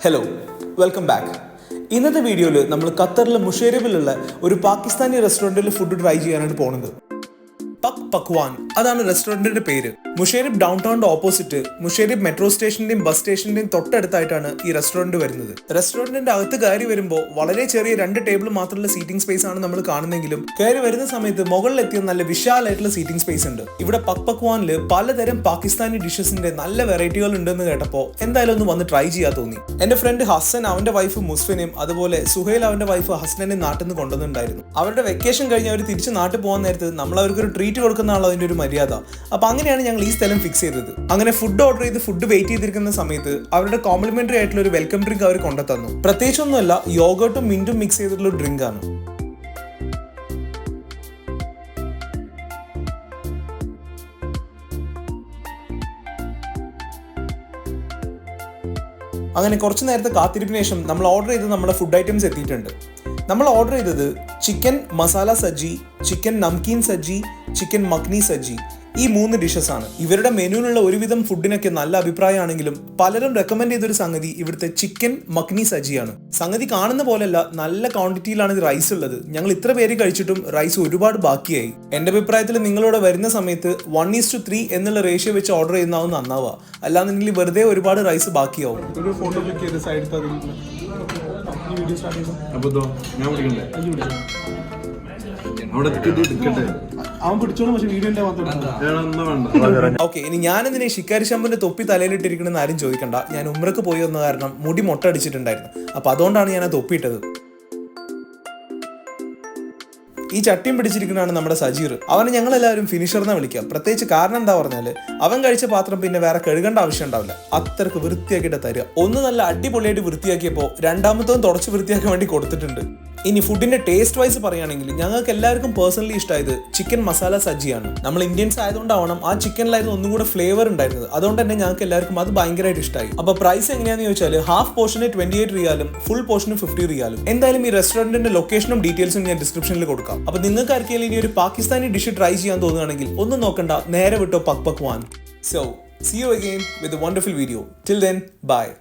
Hello, welcome back. ഇന്നത്തെ വീഡിയോയിൽ നമ്മൾ ഖത്തറിലെ മുഷേരിബിലുള്ള ഒരു പാകിസ്ഥാനി റെസ്റ്റോറൻറ്റിൽ ഫുഡ് ട്രൈ ചെയ്യാനാണ് പോകുന്നത്. പക് പക്വാൻ അതാണ് റെസ്റ്റോറൻറ്റിന്റെ പേര്. മുഷേരിബ് ഡൗൺ ടൗണിന്റെ ഓപ്പോസിറ്റ് മുഷേരിബ് മെട്രോ സ്റ്റേഷന്റെയും ബസ് സ്റ്റേഷന്റെയും തൊട്ടടുത്തായിട്ടാണ് ഈ റെസ്റ്റോറൻറ്റ് വരുന്നത്. റെസ്റ്റോറൻറ്റിന്റെ അകത്ത് കയറി വരുമ്പോൾ വളരെ ചെറിയ 2 ടേബിൾ മാത്രമുള്ള സീറ്റിംഗ് സ്പേസ് ആണ് നമ്മൾ കാണുന്നെങ്കിലും കയറി വരുന്ന സമയത്ത് മുകളിലെത്തിയ നല്ല വിശാലമായിട്ടുള്ള സീറ്റിംഗ് സ്പേസ് ഉണ്ട്. ഇവിടെ പക് പക്വാനിൽ പലതരം പാകിസ്ഥാനി ഡിഷസിന്റെ നല്ല വെറൈറ്റികൾ ഉണ്ടെന്ന് കേട്ടപ്പോൾ എന്തായാലും ഒന്ന് വന്ന് ട്രൈ ചെയ്യാൻ തോന്നി. എന്റെ ഫ്രണ്ട് ഹസൻ അവന്റെ വൈഫ് മുസ്ഫിനെയും അതുപോലെ സുഹൈൽ അവന്റെ വൈഫ് ഹസനെയും നാട്ടിൽ നിന്ന് കൊണ്ടുവന്നിട്ടുണ്ടായിരുന്നു. അവരുടെ വെക്കേഷൻ കഴിഞ്ഞ് അവർ തിരിച്ച് നാട്ടിൽ പോകാൻ നേരത്ത് നമ്മൾ അവർക്കൊരു ട്രീറ്റ് കൊടുക്കുന്നതാണ് അതിന്റെ ഒരു മര്യാദ. അപ്പൊ അങ്ങനെയാണ് ഞങ്ങൾ ഈ സ്ഥലം ഫിക്സ് ചെയ്തത്. അങ്ങനെ ഫുഡ് ഓർഡർ ചെയ്ത് ഫുഡ് വെയിറ്റ് ചെയ്തിരിക്കുന്ന സമയത്ത് അവരുടെ കോംപ്ലിമെന്ററി ആയിട്ടുള്ള ഒരു വെൽക്കം ഡ്രിങ്ക് അവർ കൊണ്ടുതന്നു. പ്രത്യേകിച്ചൊന്നുമല്ല, യോഗർട്ടും മിന്റും മിക്സ് ചെയ്തിട്ടുള്ള ഒരു ഡ്രിങ്ക് ആണ്. അങ്ങനെ കുറച്ച് നേരത്തെ കാത്തിരിപ്പിന് ശേഷം നമ്മൾ ഓർഡർ ചെയ്ത് നമ്മുടെ ഫുഡ് ഐറ്റംസ് എത്തിയിട്ടുണ്ട്. നമ്മൾ ഓർഡർ ചെയ്തത് chicken masala Sajji, chicken namkeen Sajji, chicken makhani Sajji, ഈ 3 ഡിഷസ് ആണ്. ഇവരുടെ മെനുവിലുള്ള ഒരുവിധം ഫുഡിനൊക്കെ നല്ല അഭിപ്രായമാണെങ്കിലും പലരും റെക്കമെൻഡ് ചെയ്തൊരു സംഗതി ഇവിടുത്തെ ചിക്കൻ മഖ്നി സജ്ജിയാണ്. സംഗതി കാണുന്ന പോലെയല്ല, നല്ല ക്വാണ്ടിറ്റിയിലാണ് ഇത് റൈസ് ഉള്ളത്. ഞങ്ങൾ ഇത്ര പേര് കഴിച്ചിട്ടും റൈസ് ഒരുപാട് ബാക്കിയായി. എന്റെ അഭിപ്രായത്തിൽ നിങ്ങളിവിടെ വരുന്ന സമയത്ത് 1:3 എന്നുള്ള റേഷ്യോ വെച്ച് ഓർഡർ ചെയ്യുന്നതാവും നന്നാവുക. അല്ലാന്നുണ്ടെങ്കിൽ വെറുതെ ഒരുപാട് റൈസ് ബാക്കിയാവും. ഓക്കെ, ഇനി ഞാനെന്തിനാ ഷിക്കാരി ശമ്പുന്റെ തൊപ്പി തലയിലിട്ടിരിക്കണെന്ന് ആരും ചോദിക്കണ്ട. ഞാൻ ഉംറക്ക് പോയി വന്ന കാരണം മുടി മൊട്ട അടിച്ചിട്ടുണ്ടായിരുന്നു. അപ്പൊ അതുകൊണ്ടാണ് ഞാൻ ആ തൊപ്പിയിട്ടത്. ഈ ചട്ടിയും പിടിച്ചിരിക്കുന്നതാണ് നമ്മുടെ സജീർ. അവനെ ഞങ്ങളെല്ലാവരും ഫിനിഷർ എന്നാ വിളിക്കാം. പ്രത്യേകിച്ച് കാരണം എന്താ പറഞ്ഞാല് അവൻ കഴിച്ച പാത്രം പിന്നെ വേറെ കഴുകേണ്ട ആവശ്യം ഉണ്ടാവില്ല. അത്രക്ക് വൃത്തിയാക്കിയിട്ട് തരിക. ഒന്ന് നല്ല അടിപൊളിയായിട്ട് വൃത്തിയാക്കിയപ്പോൾ രണ്ടാമത്തതും തുടച്ച് വൃത്തിയാക്കാൻ വേണ്ടി കൊടുത്തിട്ടുണ്ട്. ഇനി ഫുഡിന്റെ ടേസ്റ്റ് വൈസ് പറയുകയാണെങ്കിൽ ഞങ്ങൾക്ക് എല്ലാവർക്കും പേഴ്സണലി ഇഷ്ടമായത് ചിക്കൻ മസാല സജ്ജിയാണ്. നമ്മൾ ഇന്ത്യൻസ് ആയതുകൊണ്ടാവണം ആ ചിക്കനിലായിരുന്നു ഒന്നും കൂടെ ഫ്ലേവർ ഉണ്ടായിരുന്നത്. അതുകൊണ്ട് തന്നെ ഞങ്ങൾക്ക് എല്ലാവർക്കും അത് ഭയങ്കരമായിട്ട് ഇഷ്ടമായി. അപ്പൊ പ്രൈസ് എങ്ങനെയാണെന്ന് ചോദിച്ചാൽ ഹാഫ് പോർഷന് 28 റിയാലും ഫുൾ പോർഷന് 50 റിയാലും. എന്തായാലും ഈ റെസ്റ്റോറന്റിന്റെ ലൊക്കേഷനും ഡീറ്റെയിൽസും ഞാൻ ഡിസ്ക്രിപ്ഷനിൽ കൊടുക്കാം. അപ്പൊ നിങ്ങൾക്ക് ആർക്കെങ്കിലും ഇനി ഒരു പാകിസ്ഥാനി ഡിഷ് ട്രൈ ചെയ്യാൻ തോന്നുകയാണെങ്കിൽ ഒന്നും നോക്കണ്ട, നേരെ വിട്ടോ പക് പക്വാൻ. So see you again with a wonderful video. Till then, bye.